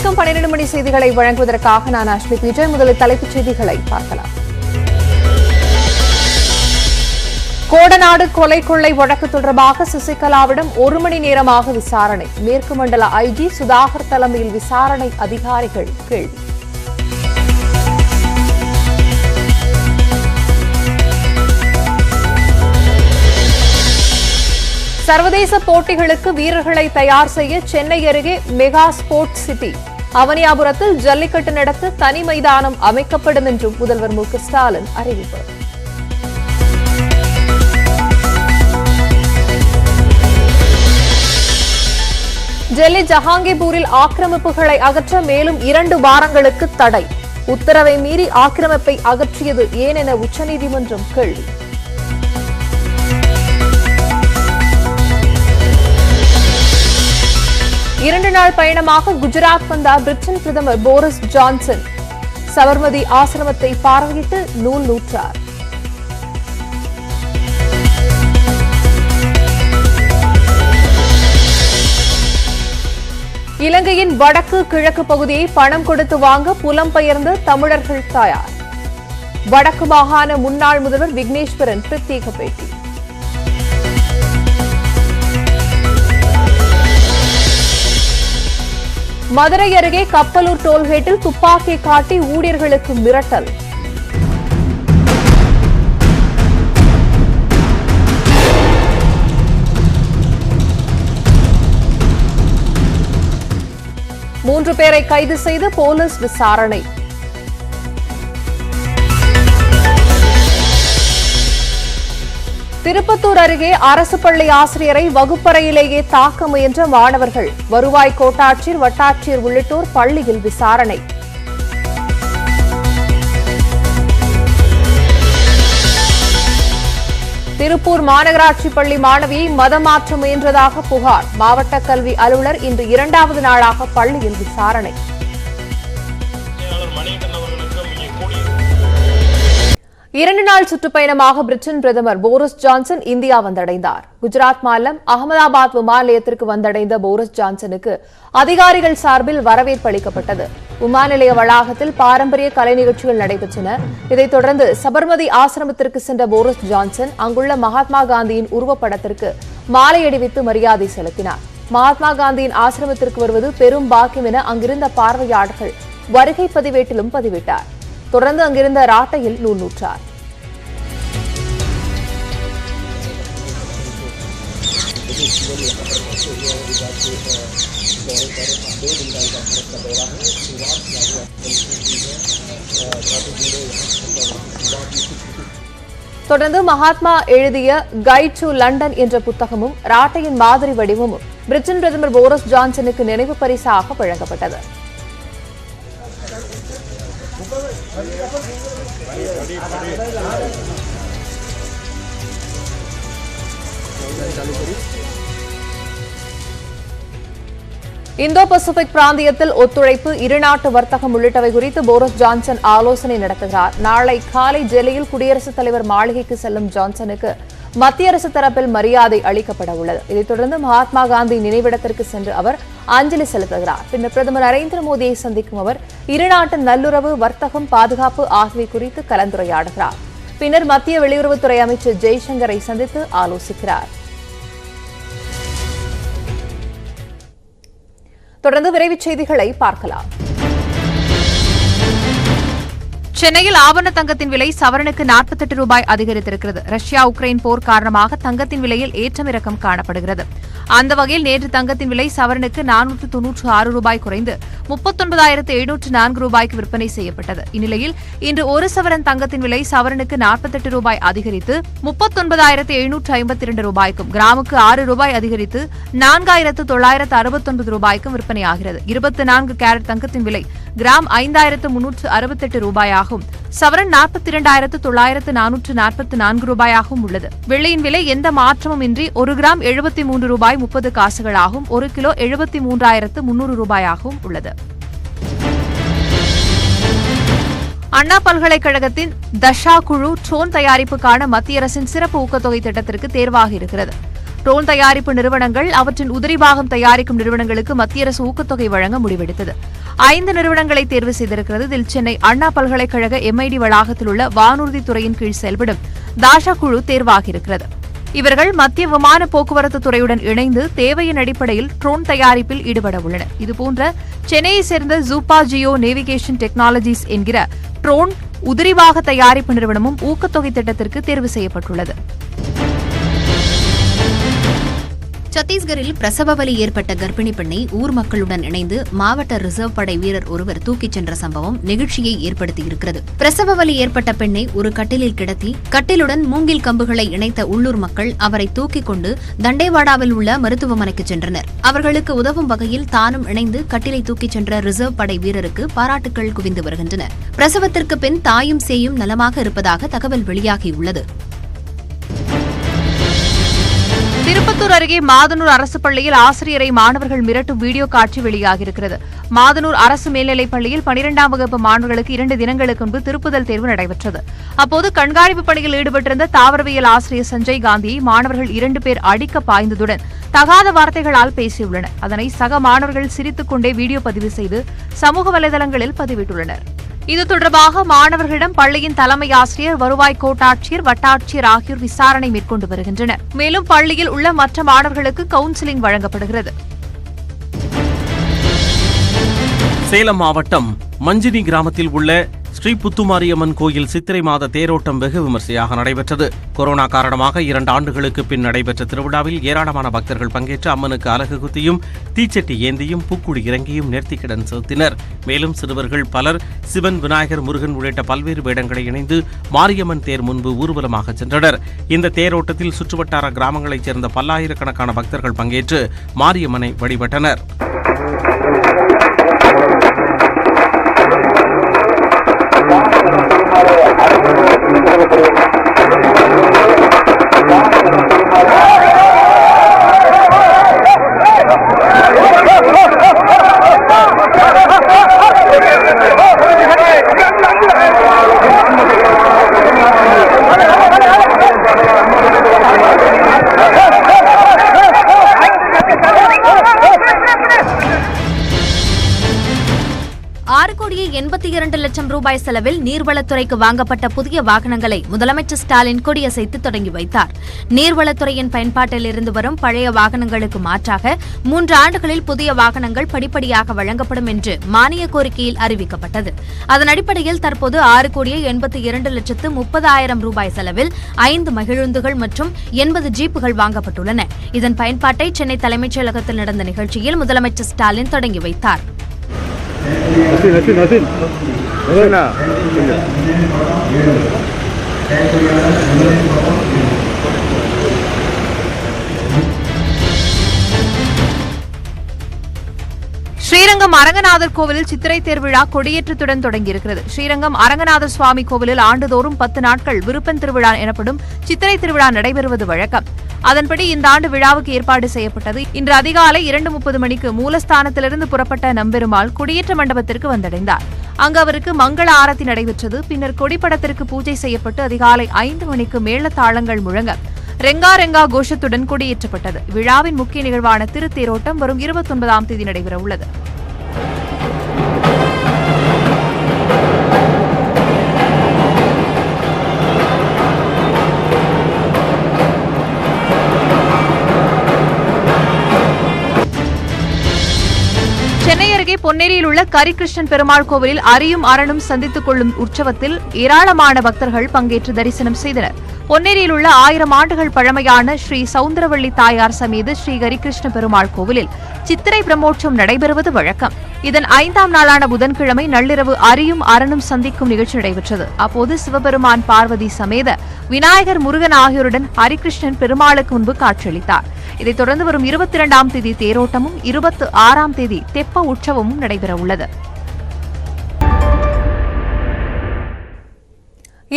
வணக்கம். 12 மணி செய்திகளை வழங்குவதற்காக நான் அஸ்மித் விஜய். முதலில் தலைப்புச் செய்திகளை பார்க்கலாம். கோடநாடு கொலை கொள்ளை வழக்கு தொடர்பாக சசிகலாவிடம் 1 மணி நேரமாக விசாரணை. மேற்கு மண்டல ஐஜி சுதாகர் தலைமையில் விசாரணை அதிகாரிகள் கேள்வி. சர்வதேச போட்டிகளுக்கு வீரர்களை தயார் செய்ய சென்னை அருகே மெகா ஸ்போர்ட்ஸ் சிட்டி அவனியாபுரத்தில் ஜல்லிக்கட்டு நடத்த தனி மைதானம் அமைக்கப்படும் என்றும் முதல்வர் மு க ஸ்டாலின் அறிவிப்பு. டெல்லி ஜஹாங்கீர்பூரில் ஆக்கிரமிப்புகளை அகற்ற மேலும் 2 வாரங்களுக்கு தடை. உத்தரவை மீறி ஆக்கிரமிப்பை அகற்றியது ஏன் என உச்சநீதிமன்றம் கேள்வி. இரண்டு நாள் பயணமாக குஜராத் வந்தார் பிரிட்டன் பிரதமர் போரிஸ் ஜான்சன். சபர்மதி ஆசிரமத்தை பார்வையிட்டு நூல் நூற்றார். இலங்கையின் வடக்கு கிழக்கு பகுதியை பணம் கொடுத்து வாங்க புலம்பெயர்ந்த தமிழர்கள் தயார். வடக்கு மாகாண முன்னாள் முதல்வர் விக்னேஸ்வரன் பிரத்யேக பேட்டி. மதுரை அருகே கப்பலூர் டோல்கேட்டில் துப்பாக்கி காட்டி ஊழியர்களுக்கு மிரட்டல். மூன்று பேரை கைது செய்து போலீஸ் விசாரணை. திருப்பத்தூர் அருகே அரசு பள்ளி ஆசிரியரை வகுப்பறையிலேயே தாக்க முயன்ற மாணவர்கள். வருவாய் கோட்டாட்சியர், வட்டாட்சியர் உள்ளிட்டோர் பள்ளியில் விசாரணை. திருப்பூர் மாநகராட்சி பள்ளி மாணவியை மதமாற்ற முயன்றதாக புகார். மாவட்ட கல்வி அலுவலர் இன்று 2வது நாளாக பள்ளியில் விசாரணை. இரண்டு நாள் சுற்றுப்பயணமாக பிரிட்டன் பிரதமர் போரிஸ் ஜான்சன் இந்தியா வந்தடைந்தார். குஜராத் மாநிலம் அகமதாபாத் விமான நிலையத்திற்கு வந்தடைந்த போரிஸ் ஜான்சனுக்கு அதிகாரிகள் சார்பில் வரவேற்பு அளிக்கப்பட்டது. விமான நிலைய வளாகத்தில் பாரம்பரிய கலை நிகழ்ச்சிகள் நடைபெற்றன. இதைத் தொடர்ந்து சபர்மதி ஆசிரமத்திற்கு சென்ற போரிஸ் ஜான்சன் அங்குள்ள மகாத்மா காந்தியின் உருவப்படத்திற்கு மாலை அணிவித்து மரியாதை செலுத்தினார். மகாத்மா காந்தியின் ஆசிரமத்திற்கு வருவது பெரும் பாக்கியம் என அங்கிருந்த பார்வையாளர்கள் வருகை பதிவேட்டிலும் பதிவிட்டார். தொடர்ந்து அங்கிருந்த ராட்டையில் நூல் நூற்றார். தொடர்ந்து மகாத்மா எழுதிய கைட் டு லண்டன் என்ற புத்தகமும் ராட்டையின் மாதிரி வடிவமும் பிரிட்டன் பிரதமர் போரிஸ் ஜான்சனுக்கு நினைவு பரிசாக வழங்கப்பட்டது. இந்தோ பசிபிக் பிராந்தியத்தில் ஒத்துழைப்பு, இருநாட்டு வர்த்தகம் உள்ளிட்டவை குறித்து போரிஸ் ஜான்சன் ஆலோசனை நடத்துகிறார். நாளை காலை டெல்லியில் குடியரசுத் தலைவர் மாளிகைக்கு செல்லும் ஜான்சனுக்கு மத்திய அரசு தரப்பில் மரியாதை அளிக்கப்பட உள்ளது. இதைத் தொடர்ந்து மகாத்மா காந்தி நினைவிடத்திற்கு சென்று அவர் அஞ்சலி செலுத்துகிறார். பின்னர் பிரதமர் நரேந்திர மோடியை சந்திக்கும் அவர் இருநாட்டு நல்லுறவு, வர்த்தகம், பாதுகாப்பு ஆகியவை குறித்து கலந்துரையாடுகிறார். பின்னர் மத்திய வெளியுறவுத்துறை அமைச்சர் ஜெய்சங்கரை சந்தித்து ஆலோசிக்கிறார். தொடர்ந்து விரைவுச் செய்திகளை பார்க்கலாம். சென்னையில் ஆபரண தங்கத்தின் விலை சவரனுக்கு 48 ரூபாய் அதிகரித்திருக்கிறது. ரஷ்யா உக்ரைன் போர் காரணமாக தங்கத்தின் விலையில் ஏற்றம் இறக்கம் காணப்படுகிறது. அந்த வகையில் நேற்று தங்கத்தின் விலை சவரனுக்கு 496 ரூபாய் குறைந்து 39,704 ரூபாய்க்கு விற்பனை செய்யப்பட்டது. இந்நிலையில் இன்று ஒரு சவரன் தங்கத்தின் விலை சவரனுக்கு 48 ரூபாய் அதிகரித்து 39,752 ரூபாய்க்கும், கிராமுக்கு 6 ரூபாய் அதிகரித்து 4,969 ரூபாய்க்கும் விற்பனையாகிறது. 24 கேரட் தங்கத்தின் விலை கிராம் 5,368 ரூபாயாகும். சவரன் 42,944 ரூபாயாகவும் உள்ளது. வெள்ளியின் விலை எந்த மாற்றமும் இன்றி 1 கிராம் 73 ரூபாய் 30 காசுகளாகவும் 1 கிலோ 73,300 ரூபாயாகவும் உள்ளது. அண்ணா பல்கலைக்கழகத்தின் தஷா குழு ட்ரோன் தயாரிப்புக்கான மத்திய அரசின் சிறப்பு ஊக்கத்தொகை திட்டத்திற்கு தேர்வாகி இருக்கிறது. ட்ரோன் தயாரிப்பு நிறுவனங்கள் அவற்றின் உதிரிபாகம் தயாரிக்கும் நிறுவனங்களுக்கு மத்திய அரசு ஊக்கத்தொகை வழங்க முடிவெடுத்தது. 5 நிறுவனங்களை தேர்வு செய்திருக்கிறது. இதில் சென்னை அண்ணா பல்கலைக்கழக MID வளாகத்தில் உள்ள வானூர்தி துறையின் கீழ் செயல்படும் தாஷா குழு தேர்வாகியிருக்கிறது. இவர்கள் மத்திய விமான போக்குவரத்து துறையுடன் இணைந்து தேவையின் அடிப்படையில் ட்ரோன் தயாரிப்பில் ஈடுபட உள்ளனர். இதுபோன்ற சென்னையை சேர்ந்த ஜூப்பா ஜியோ நேவிகேஷன் டெக்னாலஜிஸ் என்கிற ட்ரோன் உதிரிபாக தயாரிப்பு நிறுவனமும் ஊக்கத்தொகை திட்டத்திற்கு தேர்வு செய்யப்பட்டுள்ளது. சத்தீஸ்கரில் பிரசவ வலி ஏற்பட்ட கர்ப்பிணி பெண்ணை ஊர் மக்களுடன் இணைந்து மாவட்ட ரிசர்வ் படை வீரர் ஒருவர் தூக்கிச் சென்ற சம்பவம் நெகிழ்ச்சியை ஏற்படுத்தியிருக்கிறது. பிரசவ வலி ஏற்பட்ட பெண்ணை ஒரு கட்டிலில் கிடத்தி கட்டிலுடன் மூங்கில் கம்புகளை இணைத்த உள்ளூர் மக்கள் அவரை தூக்கிக் கொண்டு தண்டேவாடாவில் உள்ள மருத்துவமனைக்கு சென்றனர். அவர்களுக்கு உதவும் வகையில் தானும் இணைந்து கட்டிலை தூக்கிச் சென்ற ரிசர்வ் படை வீரருக்கு பாராட்டுகள் குவிந்து வருகின்றன. பிரசவத்திற்கு பின் தாயும் சேயும் நலமாக இருப்பதாக தகவல் வெளியாகியுள்ளது. திருப்பத்தூர் அருகே மாதனூர் அரசு பள்ளியில் ஆசிரியரை மாணவர்கள் மிரட்டும் வீடியோ காட்சி வெளியாகியிருக்கிறது. மாதனூர் அரசு மேல்நிலைப் பள்ளியில் 12ஆம் வகுப்பு மாணவர்களுக்கு 2 தினங்களுக்கு முன்பு திருப்புதல் தேர்வு நடைபெற்றது. அப்போது கண்காணிப்பு பணியில் ஈடுபட்டிருந்த தாவரவியல் ஆசிரியர் சஞ்சய் காந்தியை மாணவர்கள் 2 பேர் அடிக்க பாய்ந்ததுடன் தகாத வார்த்தைகளால் பேசியுள்ளனர். அதனை சக மாணவர்கள் சிரித்துக் கொண்டே வீடியோ பதிவு செய்து சமூக வலைதளங்களில் பதிவிட்டுள்ளனர். இது தொடர்பாக மாணவர்களிடம் பள்ளியின் தலைமை ஆசிரியர், வருவாய் கோட்டாட்சியர், வட்டாட்சியர் ஆகியோர் விசாரணை மேற்கொண்டு வருகின்றனர். மேலும் பள்ளியில் உள்ள மற்ற மாணவர்களுக்கு கவுன்சிலிங் வழங்கப்படுகிறது. சேலம் மாவட்டம் மஞ்சினி கிராமத்தில் உள்ள ஸ்ரீ புத்துமாரியம்மன் கோயில் சித்திரை மாத தேரோட்டம் வெகு விமர்சையாக நடைபெற்றது. கொரோனா காரணமாக 2 ஆண்டுகளுக்கு பின் நடைபெற்ற திருவிழாவில் ஏராளமான பக்தர்கள் பங்கேற்று அம்மனுக்கு அலகு குத்தியும் தீச்சட்டி ஏந்தியும் பூக்குடி இறங்கியும் நேர்த்திக்கடன் செலுத்தினர். மேலும் சிறுவர்கள் பலர் சிவன், விநாயகர், முருகன் உள்ளிட்ட பல்வேறு வேடங்களை இணைந்து மாரியம்மன் தேர் முன்பு ஊர்வலமாக சென்றனர். இந்த தேரோட்டத்தில் சுற்றுவட்டார கிராமங்களைச் சேர்ந்த பல்லாயிரக்கணக்கான பக்தர்கள் பங்கேற்று மாரியம்மனை வழிபட்டனர். ரூபாய் செலவில் நீர்வளத்துறைக்கு வாங்கப்பட்ட புதிய வாகனங்களை முதலமைச்சர் ஸ்டாலின் கொடியசைத்து தொடங்கி வைத்தார். நீர்வளத்துறையின் பயன்பாட்டில் இருந்து வரும் பழைய வாகனங்களுக்கு மாற்றாக 3 ஆண்டுகளில் புதிய வாகனங்கள் படிப்படியாக வழங்கப்படும் என்று மானிய கோரிக்கையில் அறிவிக்கப்பட்டது. அதன் அடிப்படையில் தற்போது 6,82,30,000 ரூபாய் செலவில் 5 மகிழுந்துகள் மற்றும் 80 ஜீப்புகள் வாங்கப்பட்டுள்ளன. இதன் பயன்பாட்டை சென்னை தலைமைச் செயலகத்தில் நடந்த நிகழ்ச்சியில் முதலமைச்சர் ஸ்டாலின் தொடங்கி வைத்தார். ஸ்ரீரங்கம் அரங்கநாதர் கோவிலில் சித்திரை திருவிழா கொடியேற்றத்துடன் தொடங்கியிருக்கிறது. ஸ்ரீரங்கம் அரங்கநாதர் சுவாமி கோவிலில் ஆண்டுதோறும் 10 நாட்கள் விருப்பன் திருவிழா எனப்படும் சித்திரை திருவிழா நடைபெறுவது வழக்கம். அதன்படி இந்த ஆண்டு விழாவுக்கு ஏற்பாடு செய்யப்பட்டது. இன்று அதிகாலை 2:30 மணிக்கு மூலஸ்தானத்திலிருந்து புறப்பட்ட நம்பெருமாள் கொடியேற்ற மண்டபத்திற்கு வந்தடைந்தார். அங்கு அவருக்கு மங்கள ஆரத்தி நடைபெற்றது. பின்னர் கொடிப்படத்திற்கு பூஜை செய்யப்பட்டு அதிகாலை 5 மணிக்கு மேளதாளங்கள் முழங்க ரெங்கா ரெங்கா கோஷத்துடன் கொடியேற்றப்பட்டது. விழாவின் முக்கிய நிகழ்வான திருத்தேரோட்டம் வரும் 29ஆம் தேதி நடைபெறவுள்ளது. சென்னை அருகே பொன்னேரியில் உள்ள கரிகிருஷ்ணன் பெருமாள் கோவிலில் அரியும் அரணும் சந்தித்துக் கொள்ளும் உற்சவத்தில் ஏராளமான பக்தர்கள் பங்கேற்று தரிசனம் செய்தனர். பொன்னேரியில் உள்ள 1000 ஆண்டுகள் பழமையான ஸ்ரீ சவுந்தரவள்ளி தாயார் சமேத ஸ்ரீ கரிகிருஷ்ண பெருமாள் கோவிலில் சித்திரை பிரம்மோற்சவம் நடைபெறுவது வழக்கம். இதன் 5ஆம் நாளான புதன்கிழமை நள்ளிரவு அரியும் அரணும் சந்திக்கும் நிகழ்ச்சி நடைபெற்றது. அப்போது சிவபெருமான், பார்வதி சமேத விநாயகர், முருகன் ஆகியோருடன் ஹரிகிருஷ்ணன் பெருமாளுக்கு முன்பு காட்சியளித்தார். இதைத் தொடர்ந்து வரும் 22ஆம் தேதி தேரோட்டமும் 26ஆம் தேதி தெப்ப உற்சவமும் நடைபெறவுள்ளது.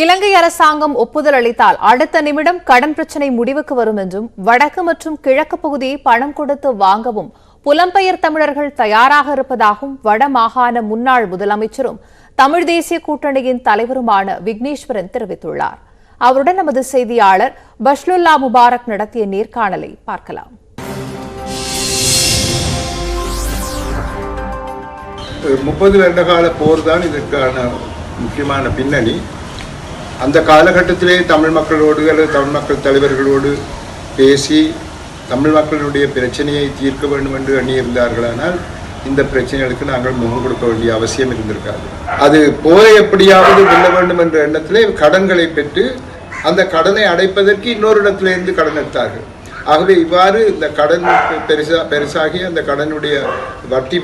இலங்கை அரசாங்கம் ஒப்புதல் அளித்தால் அடுத்த நிமிடம் கடன் பிரச்சினை முடிவுக்கு வரும் என்றும், வடக்கு மற்றும் கிழக்கு பகுதியை பணம் கொடுத்து வாங்கவும் புலம்பெயர் தமிழர்கள் தயாராக இருப்பதாகவும் வடமாகாண முன்னாள் முதலமைச்சரும் தமிழ் தேசிய கூட்டணியின் தலைவருமான விக்னேஸ்வரன் தெரிவித்துள்ளார். அவருடன் நமது செய்தியாளர் பஷ்லுல்லா முபாரக் நடத்திய நேர்காணலை பார்க்கலாம். 30 வருட கால போர் தான் இதற்கான முக்கியமான பின்னணி. அந்த காலகட்டத்திலே தமிழ் மக்களோடு அல்லது தமிழ் மக்கள் தலைவர்களோடு பேசி தமிழ் மக்களுடைய பிரச்சனையை தீர்க்க வேண்டும் என்று எண்ணியிருந்தார்களானால் இந்த பிரச்சனைகளுக்கு நாங்கள் முகம் கொடுக்க வேண்டிய அவசியம் இருந்திருக்காது. அது போரை எப்படியாவது வெல்ல வேண்டும் என்ற எண்ணத்திலே கடன்களை பெற்று அந்த கடனை அடைப்பதற்கு இன்னொரு இடத்திலிருந்து கடன் எடுத்தார்கள். ஆகவே இவ்வாறு இந்த கடன் பெருசாகி அந்த கடனுடைய வட்டி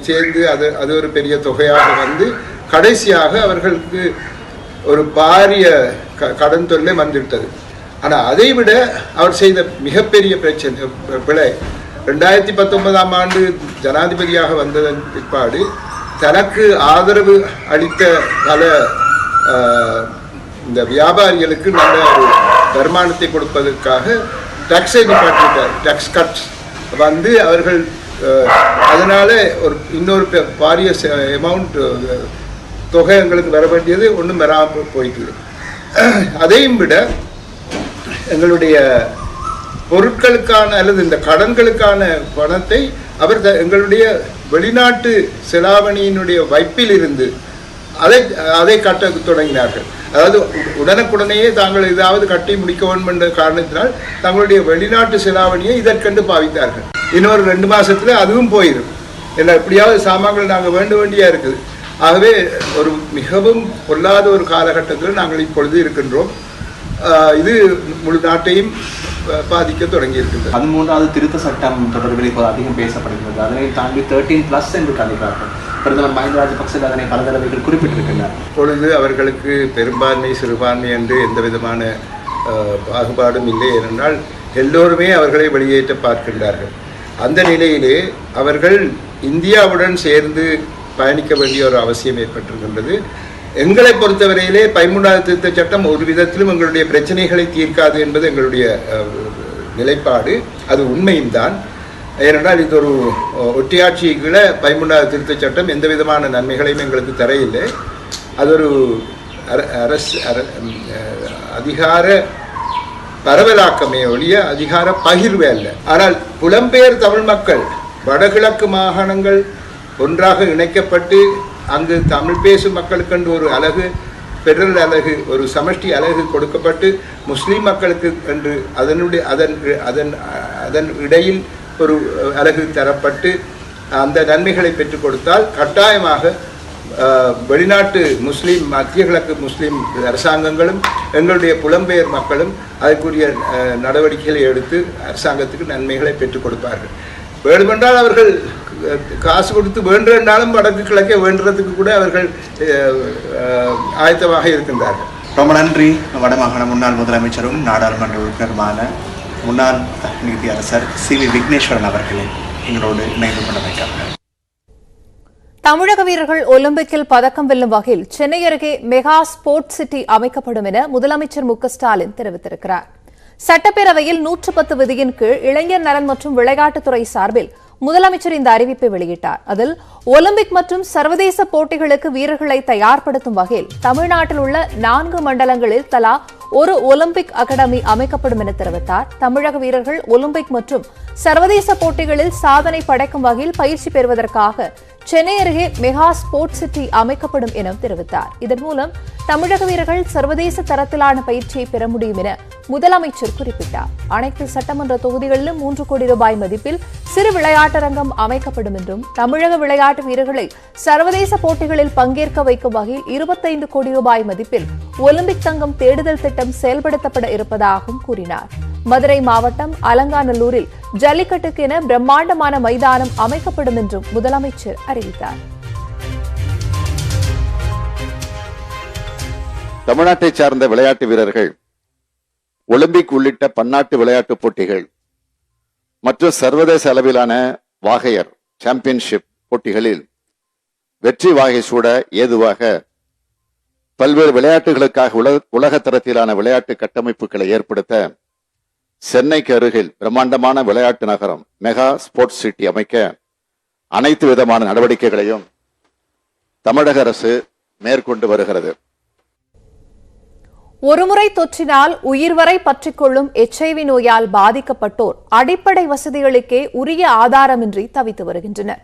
சேர்ந்து அது ஒரு பெரிய தொகையாக வந்து கடைசியாக அவர்களுக்கு ஒரு பாரிய கடன் தொல்லை வந்துவிட்டது. ஆனால் அதை விட அவர் செய்த மிகப்பெரிய பிழை 2019ஆம் ஆண்டு ஜனாதிபதியாக வந்ததன் பிற்பாடு தனக்கு ஆதரவு அளித்த பல இந்த வியாபாரிகளுக்கு நல்ல ஒரு வருமானத்தை கொடுப்பதற்காக டாக்ஸை நிப்பாட்டிட்டார். டாக்ஸ் கட் வந்து அவர்கள் அதனால இன்னொரு பாரிய அமௌண்ட் தொகை எங்களுக்கு வர வேண்டியது ஒன்றும் வராமல் போயிட்டு. அதையும் விட எங்களுடைய பொருட்களுக்கான அல்லது இந்த கடன்களுக்கான பணத்தை அவர் எங்களுடைய வெளிநாட்டு செலாவணியினுடைய வைப்பில் இருந்து அதை கட்ட தொடங்கினார்கள். அதாவது உடனுக்குடனேயே தாங்கள் ஏதாவது கட்டி முடிக்க வேண்டும் என்ற காரணத்தினால் தங்களுடைய வெளிநாட்டு செலாவணியை இதற்கென்று பாவித்தார்கள். இன்னொரு 2 மாசத்துல அதுவும் போயிடும். இல்லை எப்படியாவது சாமான்கள் நாங்கள் வேண்டியா இருக்குது. ஆகவே ஒரு மிகவும் பொல்லாத ஒரு காலகட்டத்தில் நாங்கள் இப்பொழுது இருக்கின்றோம். இது முழு நாட்டையும் பாதிக்க தொடங்கி இருக்கின்றது. 13வது திருத்த சட்டம் தொடர்பில் இப்போது அதிகம் பேசப்படுகிறது. அதனை தாண்டி 13+ என்று கதைக்கிறார்கள். பிரதமர் மஹிந்த ராஜபக்சே அதனை பல தடவைகள் குறிப்பிட்டிருக்கின்றார். இப்பொழுது அவர்களுக்கு பெரும்பான்மை சிறுபான்மை என்று எந்த விதமான பாகுபாடும் இல்லை. ஏனென்றால் எல்லோருமே அவர்களை வெளியேற்ற பார்க்கின்றார்கள். அந்த நிலையிலே அவர்கள் இந்தியாவுடன் சேர்ந்து பயணிக்க வேண்டிய ஒரு அவசியம் ஏற்பட்டிருக்கின்றது. எங்களை பொறுத்தவரையிலே 13வது திருத்த சட்டம் ஒரு விதத்திலும் எங்களுடைய பிரச்சனைகளை தீர்க்காது என்பது எங்களுடைய நிலைப்பாடு. அது உண்மையும் தான். ஏனென்றால் இது ஒரு ஒட்டியாட்சிகளை 13வது திருத்த சட்டம் எந்த விதமான நன்மைகளையும் எங்களுக்கு தரையில்லை. அது ஒரு அதிகார பரவலாக்கமே ஒழிய அதிகார பகிர்வே அல்ல. ஆனால் புலம்பெயர் தமிழ் மக்கள் வடகிழக்கு மாகாணங்கள் ஒன்றாக இணைக்கப்பட்டு அங்கு தமிழ் பேசும் மக்களுக்கென்று ஒரு அலகு, பெடரல் அலகு, ஒரு சமஷ்டி அலகு கொடுக்கப்பட்டு முஸ்லீம் மக்களுக்கு என்று அதன் இடையில் ஒரு அலகு தரப்பட்டு அந்த நன்மைகளை பெற்றுக் கொடுத்தால் கட்டாயமாக வெளிநாட்டு முஸ்லீம், மத்திய கிழக்கு முஸ்லீம் அரசாங்கங்களும் எங்களுடைய புலம்பெயர் மக்களும் அதற்குரிய நடவடிக்கைகளை எடுத்து அரசாங்கத்துக்கு நன்மைகளை பெற்றுக் கொடுப்பார்கள். வேண்டுமென்றால் அவர்கள் காசு கொடுத்து வேண்டுனாலும் வடக்கு கிழக்கே வேண்டுறதுக்கு கூட அவர்கள் ஆயத்தமாக இருக்கின்றார்கள். ரொம்ப நன்றி. வடமாகாண முன்னாள் முதலமைச்சரும் நாடாளுமன்ற உறுப்பினருமான முன்னாள் நீதியரசர் CV விக்னேஸ்வரன் அவர்களே எங்களோடு இணைந்து கொண்டமைக்காக. தமிழக வீரர்கள் ஒலிம்பிக்கில் பதக்கம் வெல்லும் வகையில் சென்னை அருகே மெகா ஸ்போர்ட்ஸ் சிட்டி அமைக்கப்படும் என முதலமைச்சர் மு.க.ஸ்டாலின் தெரிவித்திருக்கிறார். சட்டப்பேரவையில் 110 விதியின் கீழ் இளைஞர் நலன் மற்றும் விளையாட்டுத்துறை சார்பில் முதலமைச்சர் இந்த அறிவிப்பை வெளியிட்டார். அதில் ஒலிம்பிக் மற்றும் சர்வதேச போட்டிகளுக்கு வீரர்களை தயார்படுத்தும் வகையில் தமிழ்நாட்டில் உள்ள 4 மண்டலங்களில் தலா ஒரு ஒலிம்பிக் அகாடமி அமைக்கப்படும் என தெரிவித்தார். தமிழக வீரர்கள் ஒலிம்பிக் மற்றும் சர்வதேச போட்டிகளில் சாதனை படைக்கும் வகையில் பயிற்சி பெறுவதற்காக சென்னை அருகே மெகா ஸ்போர்ட்ஸ் சிட்டி அமைக்கப்படும் என தெரிவித்தார். இதன் மூலம் தமிழக வீரர்கள் சர்வதேச தரத்திலான பயிற்சியை பெற முடியும் என முதலமைச்சர் குறிப்பிட்டார். அனைத்து சட்டமன்ற தொகுதிகளிலும் 3 கோடி ரூபாய் மதிப்பில் சிறு விளையாட்டரங்கம் அமைக்கப்படும் என்றும் தமிழக விளையாட்டு வீரர்களை சர்வதேச போட்டிகளில் பங்கேற்க வைக்கும் வகையில் 25 கோடி ரூபாய் மதிப்பில் ஒலிம்பிக் தங்கம் தேடுதல் திட்டம் செயல்படுத்தப்பட இருப்பதாகவும் கூறினார். மதுரை மாவட்டம் அலங்காநல்லூரில் ஜல்லிக்கட்டுக்கு என பிரம்மாண்டமான மைதானம் அமைக்கப்படும் என்றும் முதலமைச்சர் அறிவித்தார். தமிழ்நாட்டை சார்ந்த விளையாட்டு வீரர்கள் ஒலிம்பிக் உள்ளிட்ட பன்னாட்டு விளையாட்டுப் போட்டிகள் மற்றும் சர்வதேச அளவிலான வாகையர் சாம்பியன்ஷிப் போட்டிகளில் வெற்றி வாகை சூட ஏதுவாக பல்வேறு விளையாட்டுகளுக்காக உலக தரத்திலான விளையாட்டு கட்டமைப்புகளை ஏற்படுத்த சென்னைக்கு அருகில் பிரம்மாண்டமான விளையாட்டு நகரம் மெகா ஸ்போர்ட்ஸ் சிட்டி அமைக்க அனைத்து விதமான நடவடிக்கைகளையும் தமிழக அரசு மேற்கொண்டு வருகிறது. ஒருமுறை தொற்றினால் உயிர் வரை பற்றிக்கொள்ளும் HIV நோயால் பாதிக்கப்பட்டோர் அடிப்படை வசதிகளுக்கே உரிய ஆதாரமின்றி தவித்து வருகின்றனர்.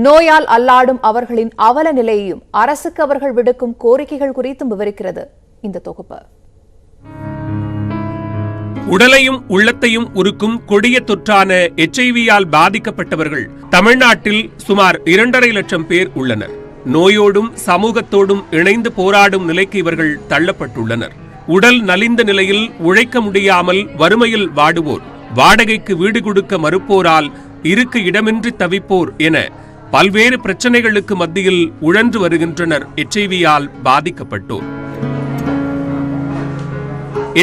நோயால் அல்லாடும் அவர்களின் அவல நிலையையும் அரசுக்கு அவர்கள் விடுக்கும் கோரிக்கைகள் குறித்தும் விவரிக்கிறது இந்த தொகுப்பு. உடலையும் உள்ளத்தையும் உருக்கும் கொடிய தொற்றான HIV-யால் பாதிக்கப்பட்டவர்கள் தமிழ்நாட்டில் சுமார் 2.5 லட்சம் பேர் உள்ளனர். நோயோடும் சமூகத்தோடும் இணைந்து போராடும் நிலைக்கு இவர்கள் தள்ளப்பட்டுள்ளனர். உடல் நலிந்த நிலையில் உழைக்க முடியாமல் வறுமையில் வாடுவோர், வாடகைக்கு வீடு கொடுக்க மறுப்போரால் இருக்க இடமின்றி தவிப்போர் என பல்வேறு பிரச்சனைகளுக்கு மத்தியில் உழன்று வருகின்றனர் HIV-யால் பாதிக்கப்பட்டோர்.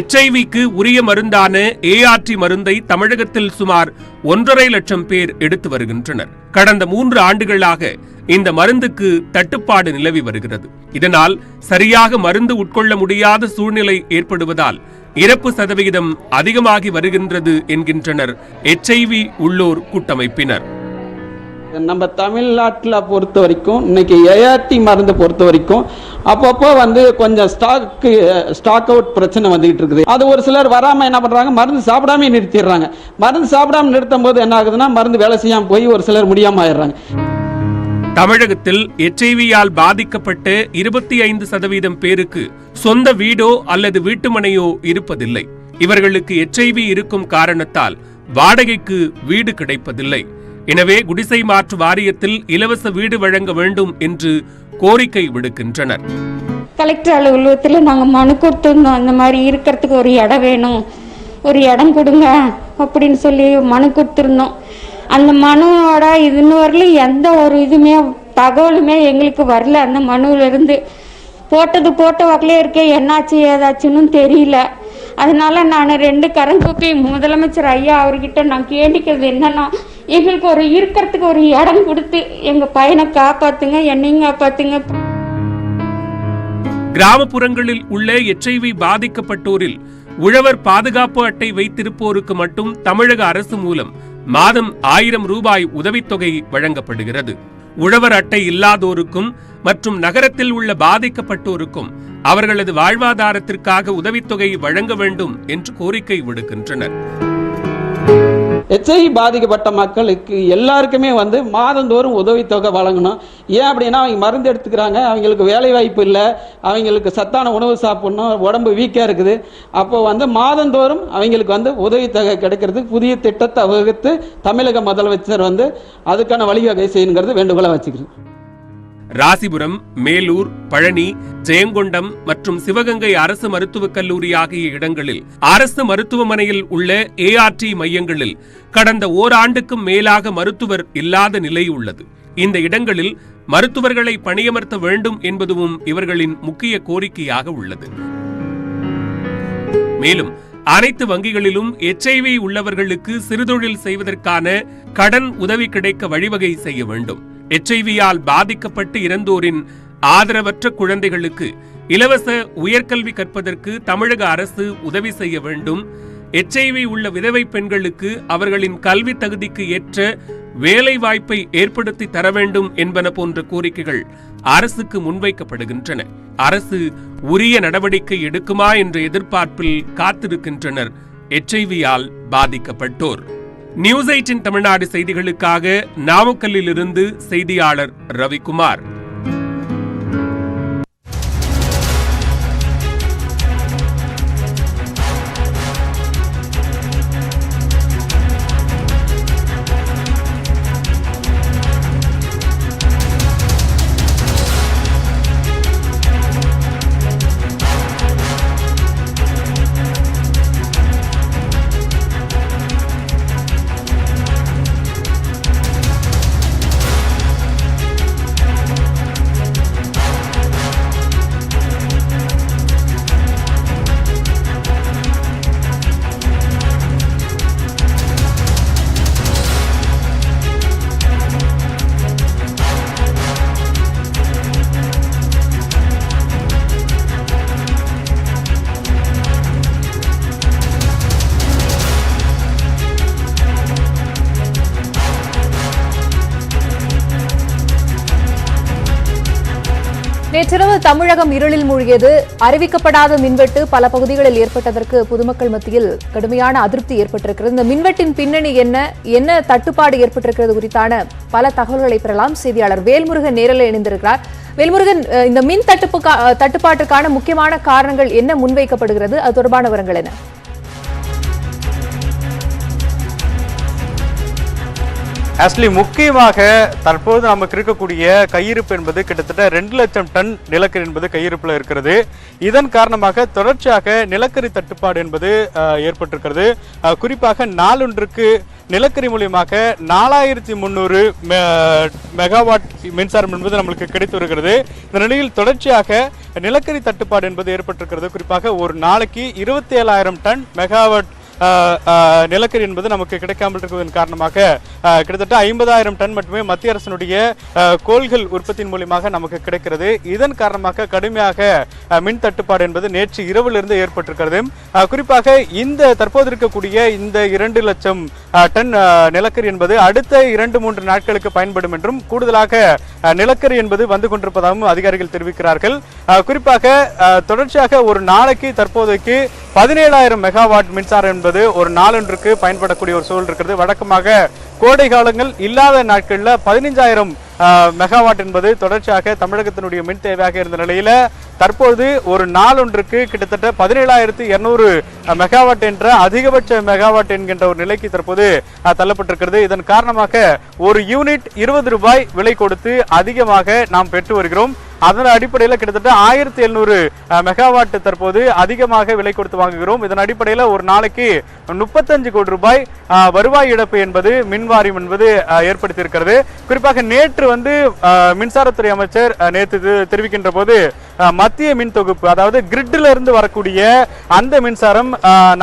HIV-க்கு உரிய மருந்தான ART மருந்தை தமிழகத்தில் சுமார் 1.5 லட்சம் பேர் எடுத்து வருகின்றனர். கடந்த 3 ஆண்டுகளாக இந்த மருந்துக்கு தட்டுப்பாடு நிலவி வருகிறது. இதனால் சரியாக மருந்து உட்கொள்ள முடியாத சூழ்நிலை ஏற்படுவதால் இறப்பு சதவிகிதம் அதிகமாகி வருகின்றது என்கின்றனர் HIV உள்ளோர் கூட்டமைப்பினர். நம்ம தமிழ்நாட்டில் பொறுத்த வரைக்கும் இன்னைக்கு ART மருந்து பொறுத்த வரைக்கும் அப்பப்போ கொஞ்சம் ஸ்டாக் அவுட் பிரச்சனை வந்துகிட்டு இருக்குது. அது ஒரு சிலர் வராமல் என்ன பண்ணுறாங்க, மருந்து சாப்பிடாம நிறுத்திடுறாங்க. மருந்து சாப்பிடாம நிறுத்தும் போது என்ன ஆகுதுன்னா மருந்து வேலை செய்யாமல் போய் ஒரு சிலர் முடியாமல் ஆயிடுறாங்க. தமிழகத்தில் HIV-யால் பாதிக்கப்பட்ட 25% பேருக்கு சொந்த வீடோ அல்லது வீட்டுமனையோ இருப்பதில்லை. இவர்களுக்கு HIV இருக்கும் காரணத்தால் வாடகைக்கு வீடு கிடைப்பதில்லை. எனவே குடிசை மாற்று வாரியத்தில் இலவச வீடு வழங்க வேண்டும் என்று கோரிக்கை விடுக்கின்றனர். கலெக்டர் அலுவலகத்தில் நாங்கள் மனு கொடுத்துருந்தோம், அந்த மாதிரி இருக்கிறதுக்கு ஒரு இடம் வேணும், ஒரு இடம் கொடுங்க அப்படின்னு சொல்லி மனு கொடுத்துருந்தோம். அந்த மனுவோட இன்னும் வரலும் எந்த ஒரு இதுவுமே தகவலுமே எங்களுக்கு வரல. அந்த மனுவிலிருந்து போட்ட வாக்கிலே இருக்கே, என்னாச்சு ஏதாச்சுன்னு தெரியல. அதனால நான் 2 கரங்கூப்பி முதலமைச்சர் ஐயா அவர்கிட்ட நான் கேண்டிக்கிறது என்னன்னா, எங்களுக்கு ஒரு இருக்கிறதுக்கு ஒரு இடம் கொடுத்து எங்க பையனை காப்பாத்துங்க, என்னையும் காப்பாத்துங்க. கிராமப்புறங்களில் உள்ள HIV பாதிக்கப்பட்டோரில் உழவர் பாதுகாப்பு அட்டை வைத்திருப்போருக்கு மட்டும் தமிழக அரசு மூலம் மாதம் 1000 ரூபாய் உதவித்தொகை வழங்கப்படுகிறது. உழவர் அட்டை இல்லாதோருக்கும் மற்றும் நகரத்தில் உள்ள பாதிக்கப்பட்டோருக்கும் அவர்களது வாழ்வாதாரத்திற்காக உதவித்தொகை வழங்க வேண்டும் என்று கோரிக்கை விடுக்கின்றனர். HIV பாதிக்கப்பட்ட மக்களுக்கு எல்லாருக்குமே மாதந்தோறும் உதவித்தொகை வழங்கணும். ஏன் அப்படின்னா அவங்க மருந்து எடுத்துக்கிறாங்க, அவங்களுக்கு வேலை வாய்ப்பு இல்லை, அவங்களுக்கு சத்தான உணவு சாப்பிடணும், உடம்பு வீக்காக இருக்குது. அப்போ மாதந்தோறும் அவங்களுக்கு உதவித்தொகை கிடைக்கிறதுக்கு புதிய திட்டத்தை வகுத்து தமிழக முதலமைச்சர் அதுக்கான வழிவகை செய்யணுங்கிறது வேண்டுகோளா வச்சுக்கிறேன். ராசிபுரம், மேலூர், பழனி, ஜெயங்கொண்டம் மற்றும் சிவகங்கை அரசு மருத்துவக் கல்லூரி ஆகிய இடங்களில் அரசு மருத்துவமனையில் உள்ள ART மையங்களில் கடந்த ஓராண்டுக்கும் மேலாக மருத்துவர் இல்லாத நிலை உள்ளது. இந்த இடங்களில் மருத்துவர்களை பணியமர்த்த வேண்டும் என்பதும் இவர்களின் முக்கிய கோரிக்கையாக உள்ளது. மேலும் அனைத்து வங்கிகளிலும் HIV உள்ளவர்களுக்கு சிறுதொழில் செய்வதற்கான கடன் உதவி கிடைக்க வழிவகை செய்ய வேண்டும். HIV-யால் பாதிக்கப்பட்டு இறந்தோரின் ஆதரவற்ற குழந்தைகளுக்கு இலவச உயர்கல்வி கற்பதற்கு தமிழக அரசு உதவி செய்ய வேண்டும். HIV உள்ள விதவை பெண்களுக்கு அவர்களின் கல்வி தகுதிக்கு ஏற்ற வேலை வாய்ப்பை ஏற்படுத்தி தர வேண்டும் என்பன போன்ற கோரிக்கைகள் அரசுக்கு முன்வைக்கப்படுகின்றன. அரசு உரிய நடவடிக்கை எடுக்குமா என்ற எதிர்பார்ப்பில் காத்திருக்கின்றனர் HIV-யால் பாதிக்கப்பட்டோர். நியூஸ் 18 தமிழ்நாடு செய்திகளுக்காக நாமக்கல்லிலிருந்து செய்தியாளர் ரவிக்குமார். நேற்றிரவு தமிழகம் இருளில் மூழ்கியது. அறிவிக்கப்படாத மின்வெட்டு பல பகுதிகளில் ஏற்பட்டதற்கு பொதுமக்கள் மத்தியில் கடுமையான அதிருப்தி ஏற்பட்டிருக்கிறது. இந்த மின்வெட்டின் பின்னணி என்ன தட்டுப்பாடு ஏற்பட்டிருக்கிறது குறித்தான பல தகவல்களை பெறலாம். செய்தியாளர் வேல்முருகன் நேரில் இணைந்திருக்கிறார். வேல்முருகன், இந்த மின் தட்டுப்பாட்டிற்கான முக்கியமான காரணங்கள் என்ன முன்வைக்கப்படுகிறது? அது தொடர்பான விவரங்கள் என்ன? ஆக்சுவலி முக்கியமாக தற்போது நமக்கு இருக்கக்கூடிய கையிருப்பு என்பது கிட்டத்தட்ட 2 லட்சம் டன் நிலக்கரி என்பது கையிருப்பில் இருக்கிறது. இதன் காரணமாக தொடர்ச்சியாக நிலக்கரி தட்டுப்பாடு என்பது ஏற்பட்டிருக்கிறது. குறிப்பாக நாளொன்றுக்கு நிலக்கரி மூலியமாக 4300 மெகாவாட் மின்சாரம் என்பது நம்மளுக்கு கிடைத்து வருகிறது. இந்த நிலையில் தொடர்ச்சியாக நிலக்கரி தட்டுப்பாடு என்பது ஏற்பட்டிருக்கிறது. குறிப்பாக ஒரு நாளைக்கு 27,000 டன் மெகாவாட் நிலக்கரி என்பது நமக்கு கிடைக்காமல் இருப்பதன் காரணமாக கிட்டத்தட்ட 50,000 டன் மட்டுமே மத்திய அரசினுடைய கோள்கள் உற்பத்தியின் மூலமாக நமக்கு கிடைக்கிறது. இதன் காரணமாக கடுமையாக மின் தட்டுப்பாடு என்பது நேற்று இரவிலிருந்து ஏற்பட்டிருக்கிறது. குறிப்பாக இந்த தற்போது இருக்கக்கூடிய இந்த 2 லட்சம் டன் நிலக்கரி என்பது அடுத்த 2-3 நாட்களுக்கு பயன்படும் என்றும் கூடுதலாக நிலக்கரி என்பது வந்து கொண்டிருப்பதாகவும் அதிகாரிகள் தெரிவிக்கிறார்கள். குறிப்பாக தொடர்ச்சியாக ஒரு நாளைக்கு தற்போதைக்கு 17,000 மெகாவாட் மின்சாரம் என்பது ஒரு நாளொன்றுக்கு பயன்படக்கூடிய ஒரு சூழல் இருக்கிறது. வழக்கமாக கோடை காலங்கள் இல்லாத நாட்களில் 15,000 மெகாவாட் என்பது தொடர்ச்சியாக தமிழகத்தினுடைய மின் தேவையாக இருந்த நிலையில தற்போது ஒரு நாளொன்றுக்கு கிட்டத்தட்ட 17,200 மெகாவாட் என்ற அதிகபட்ச மெகாவாட் என்கின்ற ஒரு நிலைக்கு தற்போது தள்ளப்பட்டிருக்கிறது. இதன் காரணமாக ஒரு யூனிட் 20 ரூபாய் விலை கொடுத்து அதிகமாக நாம் பெற்று வருகிறோம். அதன் அடிப்படையில் கிட்டத்தட்ட 1,700 மெகாவாட் தற்போது அதிகமாக விலை கொடுத்து வாங்குகிறோம். இதன் அடிப்படையில் ஒரு நாளைக்கு 35 கோடி ரூபாய் வருவாய் இழப்பு என்பது மின்வாரியம் என்பது ஏற்படுத்தியிருக்கிறது. குறிப்பாக நேற்று மின்சாரத்துறை அமைச்சர் நேற்று தெரிவிக்கின்ற போது மத்திய மின் தொகுப்பு, அதாவது கிரிட்ல இருந்து வரக்கூடிய அந்த மின்சாரம்